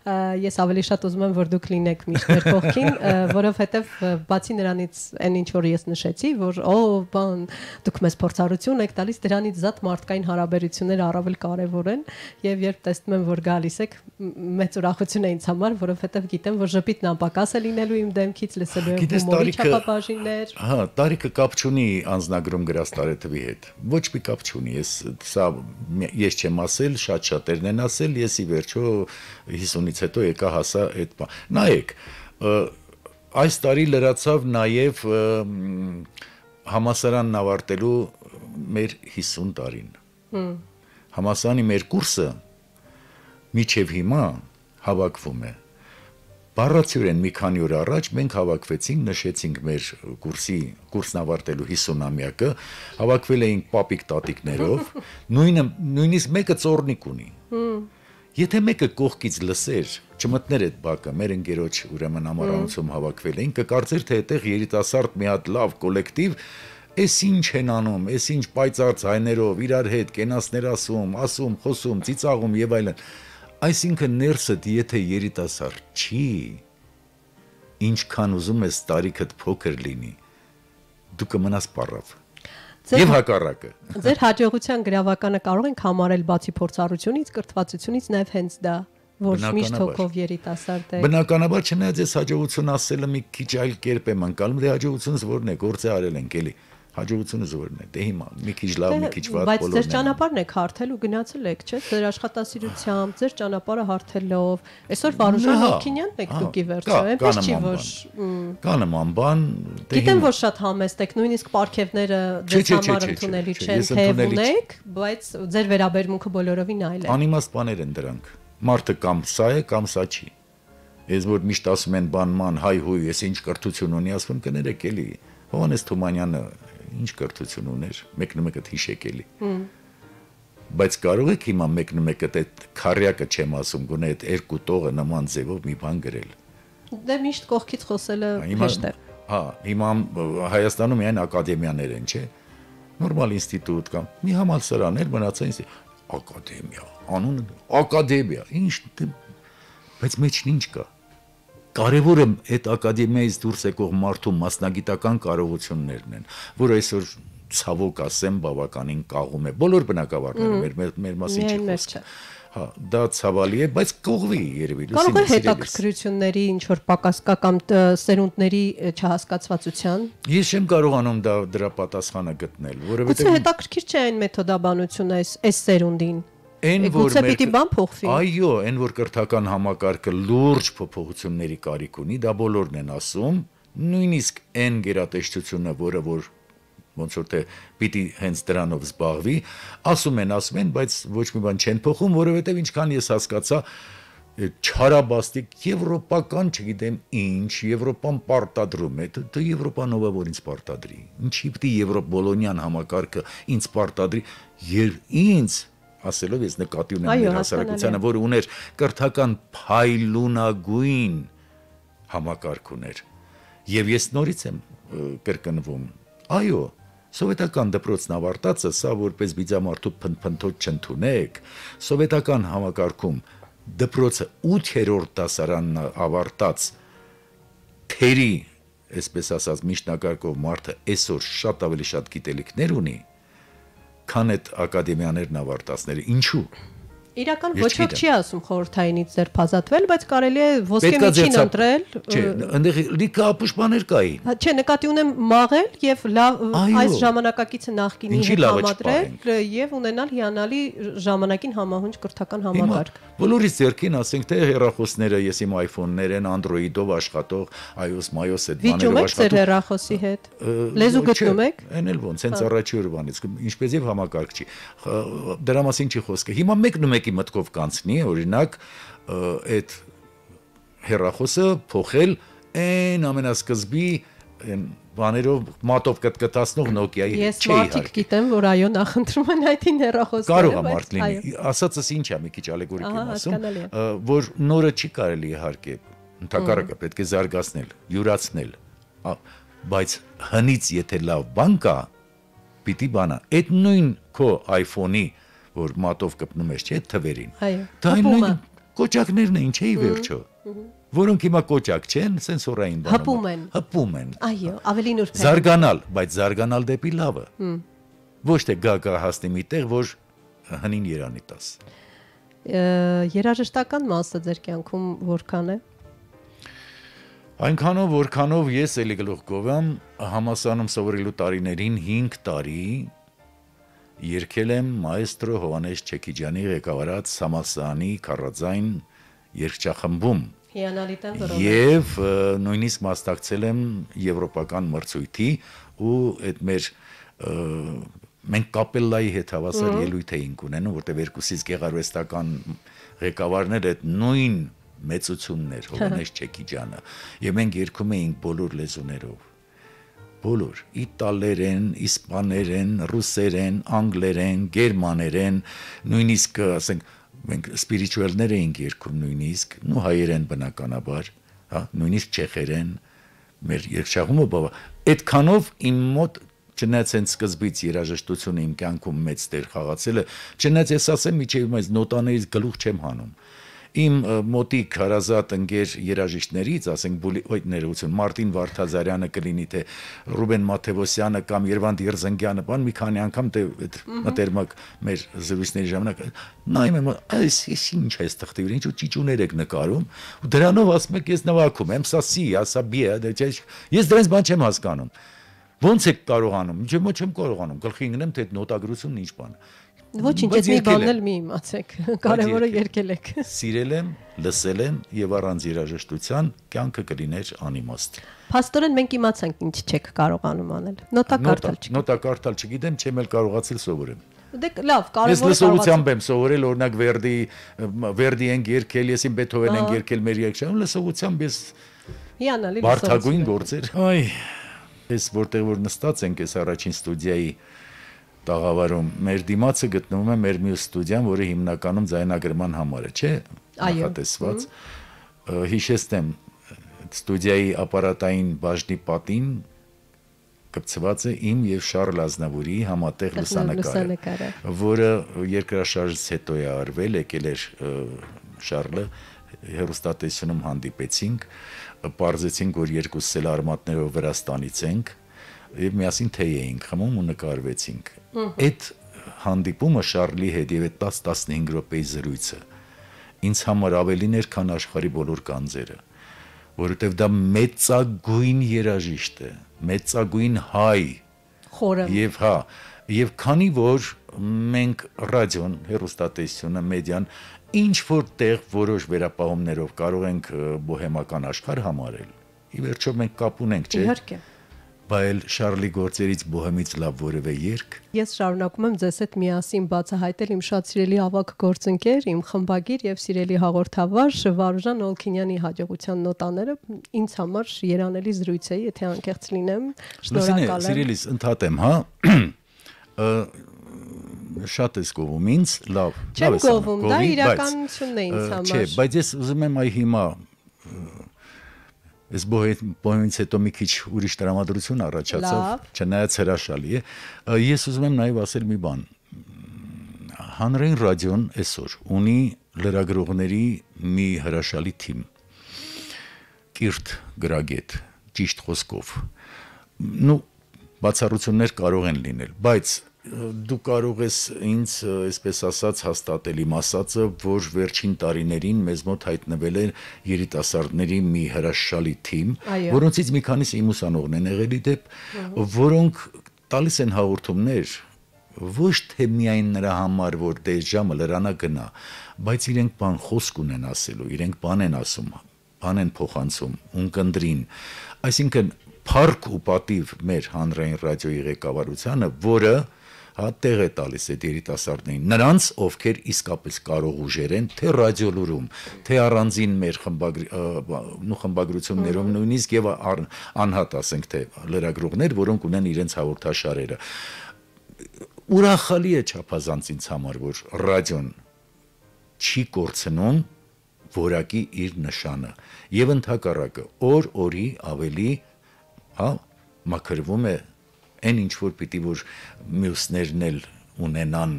Ես ավելի շատ ուզում եմ, որ դուք լինեք միշտ մեր կողքին, որովհետև բացի նրանից այն ինչ որ ես նշեցի, որ բան դուք մեզ փորձառություն եք տալիս, դրանից զատ մարդկային հարաբերությունները առավել կարևոր են, եւ երբ տեսնում եմ, որ գալիս եք, մեծ ուրախություն է ինձ համար, որովհետև գիտեմ, որ ժպիտն անպակաս է լինելու իմ դեմքից, լսելու եմ հումորի չափաբաժիններ։ Հա, տարիքը կապ չունի անձնագրում գրած տարեթվի հետ։ Ոչ մի կապ չունի, ես չեմ ասել, շատ-շատերն են ասել, ես ի վերջո 50-ից հետո եկա հասա այդ բան։ Նայեք, այս տարի լրացավ նաև համալսարանն ավարտելու մեր 50 տարին։ Համալսարանի մեր կուրսը միջև հիմա հավաքվում է։ Բառացիորեն մի քանի օր առաջ մենք հավաքվեցինք, նշեցինք մեր կուրսն ավարտելու 50-ամյակը, հավաքվել էինք պապիկ տատիկներով, նույնիսկ մեկը ծորնիկ ունի։ Եթե մեկը կողքից լսեր, չմտներ այդ բակը, մեր ընկերոջ ուրեմն ամառանոցում հավաքվել էին, կկարծեր, թե այդտեղ երիտասարդ մի հատ լավ կոլեկտիվ, էս ինչ են անում, էս ինչ պայծառ ձայներով իրար հետ կենասներ ասում, խոսում, ծիծաղում եւ այլն։ Այսինքն ներսդ եթե երիտասարդ չի, ինչքան ուզում ես տարիքդ փոքր լինի, դու կմնաս պառավ։ Եվ հակառակը։ Ձեր հաջողության գրավականը կարող ենք համարել բացի փորձառությունից, կրթվածությունից նաև հենց դա, որ միշտ հոգով երիտասարդ է։ Բնականաբար չնայած ես հաջողություն ասելը մի քիչ այլ կերպ եմ անցալում, դե հաջողությունս որն է, գործը արել ենք էլի։ Հաջողությունը զորն է, դե հիմա մի քիչ լավ, մի քիչ վատ բոլորն են։ Բայց ձեր ճանապարհն եք հարթել ու գնացել եք, չէ՞, ձեր աշխատասիրությամբ, ձեր ճանապարհը հարթելով։ Այսօր Վարուժան Հովքինյանն եք դուք ի վերջո, այնպես չի որ կա նման բան, գիտեմ որ շատ համեստ եք, նույնիսկ պարքևները ձեզ համար ընդունելի չեն, թե ունեք, բայց ձեր վերաբերմունքը բոլորովին այլ է։ Անիմաստ բաներ են դրանք։ Մարդը կամ սա է, կամ սա չի։ Ես որ միշտ ասում են բանման հայ-հույ, ես ինչ կրթություն ունի, ասում կներեք էլի։ Հովանես Թումանյանը ինչ կրթություն ուներ, մեկնումեկը հիշեք էլի։ Բայց կարող եք հիմա մեկնումեկը այդ քարյակը չեմ ասում, գոնե այդ երկու տողը նման ձևով մի բան գրել։ Դե միշտ կողքից խոսելը հեշտ է։ Հա, հիմա Հայաստանում միայն ակադեմիաներ են, չէ՞։ Նորմալ ինստիտուտ կամ մի համալսարան էր մնացած ակադեմիա, անունը ակադեմիա, ինչ բայց մեջն ինչ կա։ Կարևորը այդ ակադեմիայից դուրս եկող մարդու մասնագիտական կարողություններն են, որ այսօր ցավոք ասեմ բավականին կաղում է։ Բոլոր բնակավարները մեր մասին չի խոսքը։ Հա, դա ցավալի է, բայց կողվի երևի։ Կարող է հետաքրքրությունների ինչ որ պակաս կա կամ սերունդների չհասկացվածության։ Ես չեմ կարողանում դրա պատասխանը գտնել, որովհետեւ Գուցե հետաքրքիր չէ այն մեթոդաբանությունը այս սերունդին։ Գուցե պիտի բան փոխվի։ Այո, այն որ կրթական համակարգը լուրջ փոփոխությունների կարիք ունի, դա բոլորն են ասում, նույնիսկ այն գերատեսչությունը, որը որ ոնց որ թե պիտի հենց դրանով զբաղվի, ասում են, բայց ոչ մի բան չեն փոխում, որովհետև ինչքան ես հասկացա, չարաբաստիկ եվրոպական, չգիտեմ ինչ, Եվրոպան պարտադրում է, դա Եվրոպանով է որ ինձ պարտադրի։ Ինչի պիտի Եվրոպոլոնյան համակարգը ինձ պարտադրի, երբ ինձ ասելով ես նկատի ունեմ մեր հասարակությանը, որ ուներ կրթական փայլունագույն համակարգ ուներ։ Եվ ես նորից եմ կրկնվում։ Այո, սովետական դպրոցն ավարտածը, սա որպես բիձամարտու փնփնթոց չընդունեք, սովետական համակարգում դպրոցը 8-րդ դասարանն ավարտած թերի, այսպես ասած, միջնակարգով մարդը այսօր շատ ավելի շատ գիտելիքներ ունի, քան այդ ակադեմիաներն ավարտածները։ Ինչու՞։ Իրական ոչ ոք չի ասում խորհրդայինից ձերբազատվել, բայց կարելի է ոսկե միջին ընտրել։ Չէ, այնտեղ լիքը ապուշ բաներ կային։ Չէ, նկատի ունեմ մաղել եւ լավ այս ժամանակակիցը նախկինի հետ համադրել եւ ունենալ հիանալի ժամանակին համահունչ կրթական համակարգ։ Բոլորից ձեռքին ասենք թե հեռախոսները, ես իմ iPhone-ներ են Android-ով աշխատող, iOS, iOS այդ բաներով աշխատող։ Վիճում եք ձեր հեռախոսի հետ։ Լեզու գտնում եք։ Այն էլ ոնց, հենց առաջի օրվանից, ինչպես եւ համակարգ չի։ Դրա մասին չի խոսքը։ Հիմա մեկի մտքով կանցնի, օրինակ, այդ հեռախոսը փոխել այն ամենասկզբի բաներով մատով կտկտացնող Nokia-ի հետ։ Ես մարդիկ գիտեմ, որ այո նախընտրում են այդ հեռախոսները։ Կարող է մարդ լինի։ Ասածս ինչ է, մի քիչ ալեգորիկ եմ ասում, որ նորը չի կարելի իհարկե, ընդհակառակը պետք է զարգացնել, յուրացնել, բայց հնից եթե լավ բան կա, պիտի բանա։ Այդ նույն քո iPhone-ի, որ մատով կպնում ես, չէ, թվերին։ Դա նույն կոճակներն են, չէ՞, ի վերջո։ Որոնք հիմա կոճակ չեն, սենսորային բաներ։ Հպում են։ Այո, ավելի նուրբ են։ Զարգանալ, բայց զարգանալ դեպի լավը։ Ոչ թե գա հասնի մի տեղ, որ հնին երանի տաս։ Երաժշտական մասը ձեր կյանքում որքան է։ Այնքանով, որքանով ես էլի գլուխգով եմ, համալսարանում սովորելու տարիներին 5 տարի երգել եմ մայստրո Հովհաննես Չեքիջյանի ղեկավարած համալսարանի քառաձայն երգչախմբում։ Հիանալի տեմբրով։ Եվ նույնիսկ մասնակցել եմ եվրոպական մրցույթի ու այդ մեր մենք կապելլայի հետ հավասար ելույթ էինք ունենում, որտեղ երկուսից գեղարվեստական ղեկավարներ այդ նույն մեծություններ Հովհաննես Չեքիջյանը եւ մենք երգում էինք բոլոր լեզուներով բոլոր իտալերեն, իսպաներեն, ռուսերեն, անգլերեն, գերմաներեն, նույնիսկ ասենք մենք սպիրիչուելներ էինք երգում նույնիսկ, նու հայերեն բնականաբար, հա, նույնիսկ չեխերեն, մեր երգչախումբը բավական այդքանով իմ մոտ չնայած հենց սկզբից երաժշտությունը իմ կյանքում մեծ տեղ խաղացել է, չնայած ես ասեմ միջև այս նոտաներից գլուխ չեմ հանում։ Իմ մոտիկ հարազատ ընկեր երաժիշտներից, ասենք ներողություն, Մարտին Վարդազարյանը կլինի, թե Ռուբեն Մաթևոսյանը կամ Երվանդ Երզնգյանը, բան մի քանի անգամ թե այդ մտերմակ մեր զրույցների ժամանակ նայում եմ, այս ինչ է ստղտի վրա, ինչու ճիճուներ եք նկարում, ու դրանով ասում եք ես նվագում եմ, սա սի, սա բի, ես դրանց բան չեմ հասկանում։ Ոնց եք կարողանում, չեմ կարողանում, գլխի ընկնեմ, թե այդ նոտագրությունն ինչ բան է։ Ոչինչ, այդ մի բանն էլ մի իմացեք, կարևորը երգել եք։ Սիրել եմ, լսել եմ եւ առանց երաժշտության կյանքը կլիներ անիմաստ։ Փաստորեն մենք իմացանք ինչ չեք կարողանում անել։ Նոտա կարդալ չգիտեմ։ Նոտա կարդալ չգիտեմ, չեմ էլ կարողացել սովորեմ։ Դե լավ, կարևորը ես լսողությամբ եմ սովորել, օրինակ Վերդի են երգել, ես իմ Բեթհովեն են երգել մեր երգչախմբում, լսողությամբ ես հիանալի բարդագույն գործեր։ Այ, ես որտեղ որ նստած ենք, այս առաջին ստուդիայի տաղավարում մեր դիմացը գտնվում է մեր մյուս ստուդիան, որը հիմնականում ձայնագրման համար է, չէ՞, նախատեսված։ Հիշեցնեմ, ստուդիայի ապարատային բաժնի պատին կպցված է իմ եւ Շարլ Ազնավուրի համատեղ լուսանկարը, որը երկրաշարժից հետո է արվել, եկել էր Շարլը, հեռուստատեսությունում հանդիպեցինք, պարզեցինք, որ երկուսս էլ արմատներով Վրաստանից ենք եւ միասին թեյ էինք խմում ու նկարվեցինք։ Այդ հանդիպումը Շարլի հետ եւ այդ 10-15 րոպեի զրույցը ինձ համար ավելին էր, քան աշխարհի բոլոր կանձերը, որովհետեւ դա մեծագույն երաժիշտ է, մեծագույն հայ, խորը եւ քանի որ մենք ռադիոն, հեռուստատեսությունը, մեդիան ինչ որտեղ որոշ վերապահումներով կարող ենք բոհեմական աշխարհ համարել։ Ի վերջո մենք կապ ունենք, չէ՞։ Իհարկե։ Բայց Շարլի գործերից բոհեմից լավ որևէ երգ։ Ես շարունակում եմ ձեզ հետ միասին բացահայտել իմ շատ սիրելի ավագ գործընկեր, իմ խմբագիր եւ սիրելի հաղորդավար Վարուժան Օլքինյանի հաջողության նոտաները ինձ համար երանելի զրույց է, եթե անկեղծ լինեմ։ Շնորհակալ եմ։ Սիրելիս, ընդհատեմ, հա։ Շատ ես գովում ինձ, լավ։ Չեմ գովում, դա իրականությունն է ինձ համար։ Չէ, բայց ես ուզում եմ այ հիմա Ես բոհեմից հետո մի քիչ ուրիշ տրամադրություն առաջացավ, չնայած հրաշալի է։ Ես ուզում եմ նաև ասել մի բան։ Հանրային ռադիոն այսօր ունի լրագրողների մի հրաշալի թիմ։ Կիրթ գրագետ, ճիշտ խոսքով։ Բացառություններ կարող են լինել, բայց դու կարող ես ինձ այսպես ասած հաստատել իմ ասածը, որ վերջին տարիներին մեզ մոտ հայտնվել է երիտասարդների մի հրաշալի թիմ, որոնցից մի քանիսը իմ ուսանողն են եղել իդեպ, որոնք տալիս են հաղորդումներ ոչ թե միայն նրա համար, որ դե ժամը լրանա գնա, բայց իրենք բան խոսք ունեն ասելու, իրենք բան են ասում, բան են փոխանցում, ունկնդրին, այսինքն փառք ու պատիվ մեր հանրային ռադիոյի ղեկավարությանը, որը տեղ է տալիս այդ երիտասարդներին, նրանց, ովքեր իսկապես կարող ուժեր են, թե ռադիոլուրում, թե առանձին մեր խմբագրություններում, նույնիսկ եւ անհատ ասենք, թե լրագրողներ, որոնք ունեն իրենց հաղորդաշարերը։ Ուրախալի է չափազանց ինձ համար, որ ռադիոն չի կորցնում որակի իր նշանը եւ ընդհակառակը օր-օրի ավելի մաքրվում է այն ինչ որ պիտի որ մյուսներն էլ ունենան,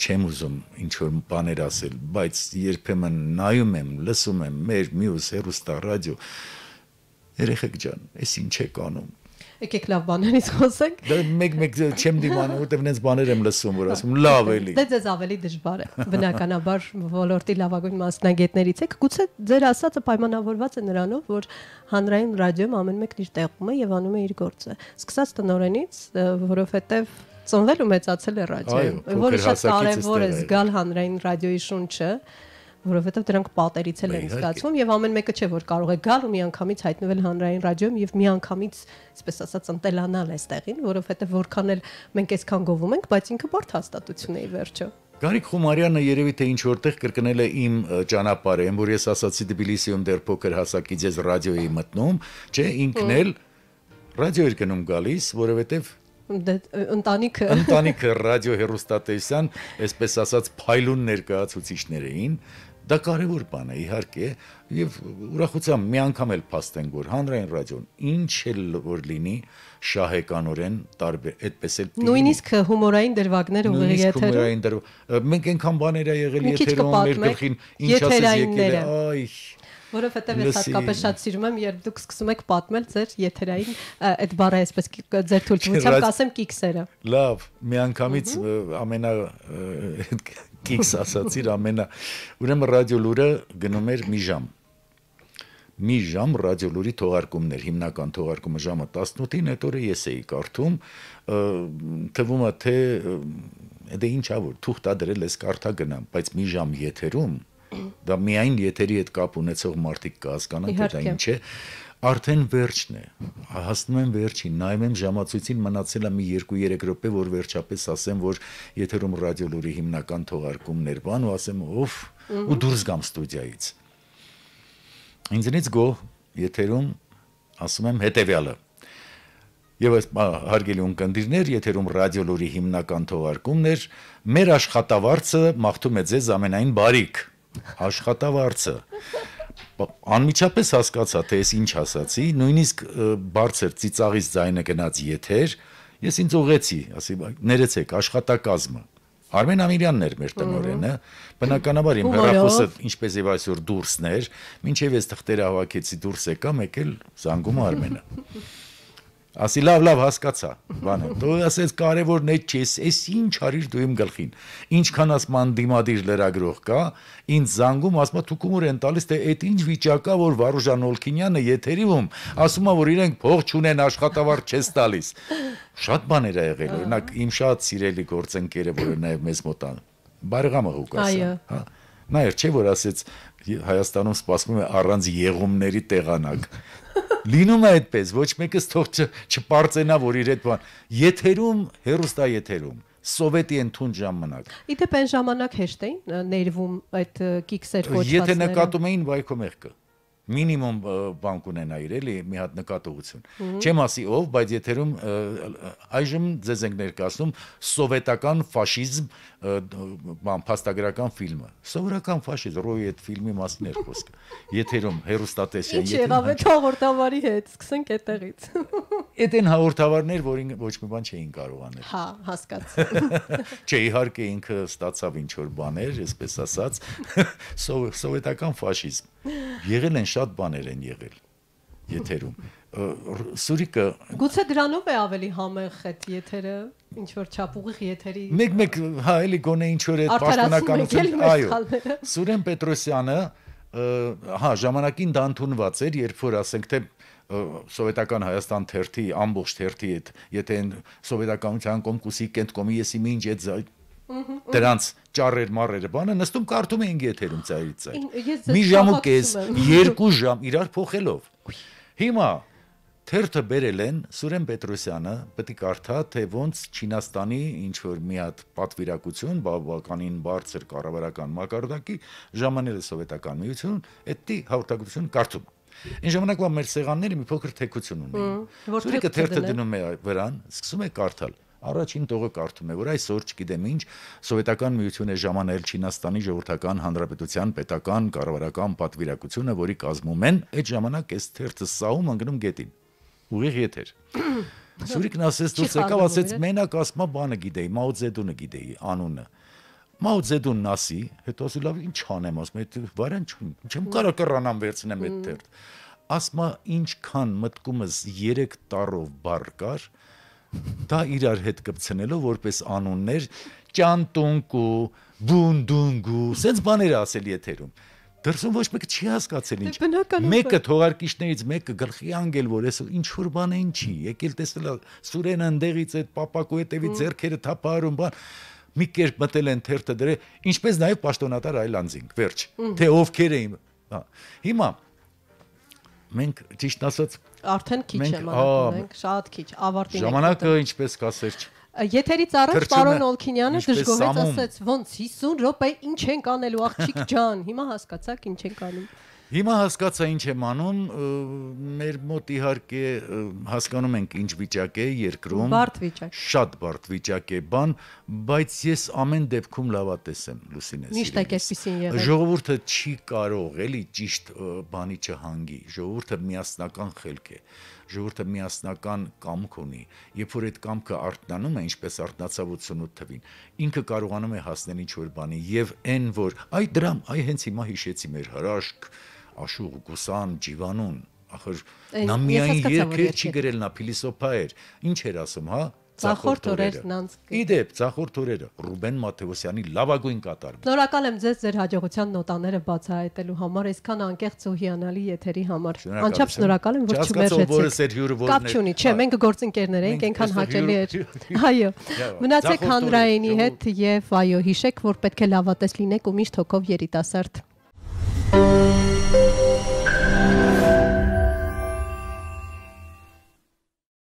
չեմ ուզում ինչ որ բաներ ասել, բայց երբեմն նայում եմ, լսում եմ մեր մյուս հեռուստա ռադիո, երեխեք ջան, էս ինչ եք անում։ Եկեք լավ բաներից խոսենք։ Դա մեկ չեմ դիմանում, որտեվ նենց բաներ եմ լսում, որ ասում լավ էլի։ Դե ձեզ ավելի դժվար է։ Բնականաբար ոլորտի լավագույն մասնագետներից եք։ Գուցե ձեր ասածը պայմանավորված է նրանով, որ հանրային ռադիոյում ամեն մեկն իր տեղում է եւ անում է իր գործը։ Սկսած տնօրենից, որովհետեւ ծնվել ու մեծացել է ռադիոյում, որը շատ կարեւոր է զգալ հանրային ռադիոյի շունչը, որովհետև դրանք պատերից էլ են ստացվում եւ ամեն մեկը չէ որ կարող է գալ ու միանգամից հայտնվել հանրային ռադիոյում եւ միանգամից, այսպես ասած, ընտելանալ այստեղին, որովհետև որքան էլ մենք այսքան գովում ենք, բայց ինքը բարդ հաստատություն է ի վերջո։ Գարիկ Խումարյանը երևի թե ինչ որտեղ կրկնել է իմ ճանապարհը, որ ես ասացի Թբիլիսիում դեռ փոքր հասակից ես ռադիոյի մտնում, չէ, ինքն էլ ռադիո էր գնում գալիս, որովհետև ընտանիքը ռադիո հեռուստատեսության, այսպես ասած, փայլուն ներկայացուցիչներ էին, դա կարևոր բան է, իհարկե, եւ ուրախությամբ մի անգամ էլ փաստենք, որ հանրային ռադիոն ինչ էլ որ լինի, շահեկանորեն տարբեր, այդպես էլ նույնիսկ հումորային դրվագներ ուղիղ եթերում, մենք այնքան բաներ ա եղել եթերում, մեր գլխին ինչ ասես եկել է, այ որովհետև ես հատկապես շատ սիրում եմ, երբ դուք սկսում եք պատմել ձեր եթերային այդ բառը այսպես ձեր թույլտվությամբ կասեմ կիքսերը։ Լավ, միանգամից ամենա կիքս ասացիր, ուրեմն ռադիոլուրը գնում էր մի ժամ ռադիոլուրի թողարկումներ, հիմնական թողարկումը ժամը 18-ին, այդ օրը ես էի կարդում, թվում է թե դե ինչա որ թուղթա դրել ես կարդա գնամ, բայց մի ժամ եթերում դա միայն եթերի հետ կապ ունեցող մարդիկ կհասկանան, թե դա ինչ է, արդեն վերջն է, հասնում եմ վերջին, նայում եմ ժամացույցին, մնացել է մի 2-3 րոպե, որ վերջապես ասեմ, որ եթերում ռադիոլուրի հիմնական թողարկումներ բան ու ասեմ, օֆ, ու դուրս գամ ստուդիայից։ Ինձնից գոհ եթերում ասում եմ հետևյալը։ Եվ հարգելի ունկնդիրներ, եթերում ռադիոլուրի հիմնական թողարկումներ, մեր աշխատավարձը մաղթում է ձեզ ամենայն բարիք։ Աշխատավարձը անմիջապես հասկացա, թե ես ինչ ասացի, նույնիսկ բարձր ծիծաղից ձայնը գնաց եթեր, ես ինձ ուղեցի, ասի, ներեցեք, աշխատակազմը։ Արմեն Ամիրյանն էր մեր տնօրենը, բնականաբար իմ հեռախոսը ինչպես եւ այսօր դուրսն էր, մինչեւ ես թղթերը հավաքեցի դուրս եկա, մեկ էլ զանգում Արմենը։ Ասի լավ հասկացա, բանը։ Դու ասես կարևորն է չէ, էս ինչ արիր դու իմ գլխին։ Ինչքան ասման դիմադիր լրագրող կա, ինձ զանգում ասում է թուկումուր են տալիս, թե այդ ինչ վիճակա, որ Վարուժան Օլքինյանը եթերիում ասում է, որ իրենք փող չունեն, աշխատավարձ չես տալիս։ Շատ բաներ ա եղել, օրինակ իմ շատ սիրելի գործընկերը, որը նաև մեզ մոտ է, Բարղամը Ղուկասը, հա։ Նայր, չէ որ ասեց Հայաստանում սպասվում է առանց եղումների տեղանակ։ Լինում է այդպես, ոչ մեկս թող չպարծենա, որ իր այդ բան։ Եթերում, հեռուստա եթերում, սովետի ընդուն ժամանակ։ Իդեպ այն ժամանակ հեշտ էին ներվում այդ կիքսեր կոչվածները։ Եթե նկատում էին վայքո մեղքը։ Մինիմում բան կունենայիր էլի մի հատ նկատողություն։ Չեմ ասի ով, բայց եթերում այժմ ձեզ ենք ներկայացնում սովետական ֆաշիզմ բան փաստագրական ֆիլմը։ Սովորական ֆաշիզմ, Ռոյի այդ ֆիլմի մասին էր խոսքը։ Եթերում հեռուստատեսային եթերում։ Ինչ եղավ այդ հաղորդավարի հետ, սկսենք այդտեղից։ Այդ են հաղորդավարներ, որին ոչ մի բան չէին կարող անել։ Հա, հասկացա։ Չէ, իհարկե ինքը ստացավ ինչ որ բաներ, այսպես ասած, սովետական ֆաշիզմ։ Եղել են շատ բաներ են եղել եթերում։ Սուրիկը գուցե դրանով է ավելի համեղ այդ եթերը։ ինչ որ չափ ուղիղ եթերի մեկ հա էլի գոնե ինչ որ այդ պաշտոնականություն այո Սուրեն Պետրոսյանը հա ժամանակին դա ընդունված էր երբ որ ասենք թե սովետական Հայաստան թերթի ամբողջ թերթի հետ եթե սովետականության կոմկուսի կենտկոմի եսի ինչ այդ դրանց ճառեր մարերը բանը նստում կարդում էինք եթերում ծայրից ծայր մի ժամ ու կես 2 ժամ իրար փոխելով հիմա թերթը բերել են Սուրեն Պետրոսյանը պետք է կարդա թե ոնց Չինաստանի ինչ որ մի հատ պատվիրակություն բավականին բարձր կառավարական մակարդակի ժամանել է սովետական միություն այդի հաղորդակցություն կարդում Այն ժամանակվա մեր սեղանները մի փոքր թեքություն ունեն Սուրիկը թերթը դնում է վրան սկսում է կարդալ Առաջին տողը կարդում է, որ այսօր չգիտեմ ինչ սովետական միությունը ժամանել Չինաստանի ժողովրդական հանրապետության պետական կառավարական պատվիրակությունը, որի կազմում են այդ ժամանակ այս թերթը սահում անգնում գետին։ Ուղիղ եթեր։ Սուրիկն ասեց դուրս եկավ, ասեց մենակ ասма բանը գիտեի, Մաո Ձեդունը գիտեի անունը։ Մաո Ձեդունն ասի, հետո ասի լավ ինչ անեմ, ասում է վարան չեմ կարող կռանամ վերցնեմ այդ թերթ։ Ասма ինչքան մտքումս 3 տարով բառ կար Դա իրար հետ կպցնելով որպես անուններ ճանտունկու, բունդունգու, սենց բաներ ասել եթերում։ Դրսում ոչ մեկը չի հասկացել ինչ։ Մեկը թողարկիչներից մեկը գլխի անգել որ էս ինչ որ բան է ինչի, եկել տեսնել Սուրենը ընդեղից այդ պապակու հետևի ձեռքերը թափահարում բան։ Մի կերպ մտել են թերթը դրել, ինչպես նաև պաշտոնատար այլ անձինք, վերջ։ Թե ովքեր էին։ Հիմա մենք ճիշտ ասած արդեն քիչ եմ անում ենք շատ քիչ ավարտին ժամանակը ինչպես կասեր Եթերից առաջ պարոն Օլքինյանը դժգոհեց ասեց ոնց 50 րոպե ինչ ենք անելու աղջիկ ջան հիմա հասկացաք ինչ ենք անում Հիմա հասկացա ինչ եմ անում մեր մոտ իհարկե հասկանում ենք ինչ վիճակ է երկրում բարդ վիճակ շատ բարդ վիճակ է բան բայց ես ամեն դեպքում լավատես եմ Լուսինես Միշտ է այսպեսին եղել Ժողովուրդը չի կարող էլի ճիշտ բանի չհանգի ժողովուրդը միասնական խելք է Ժողովուրդը միասնական կամք ունի երբ որ այդ կամքը արտնանում է ինչպես արտնացավ 88 թվին ինքը կարողանում է հասնել ինչ որ բանի եւ այն որ այ դրամ այ հենց հիմա հիշեցի մեր հրաշք Աշուղ Գուսան Ջիվանուն ախր նա միայն երկեր չի գրել նա փիլիսոփա էր ինչ էր ասում հա Ծախորդ օրերն անց Իդեպ ծախորդ օրերը Ռուբեն Մաթեոսյանի լավագույն կատարում Շնորհակալ եմ ձեզ ձեր հաջողության նոտաները բացահայտելու համար այսքան անկեղծ ու հիանալի եթերի համար Անչափ շնորհակալ եմ որ չմերժեցիք Կապ չունի չէ մենք գործընկերներ ենք այնքան հաճելի էր Այո մնացեք հանրայինի հետ եւ այո հիշեք որ պետք է լավատես լինեք ու միշտ հոգով երիտասարդ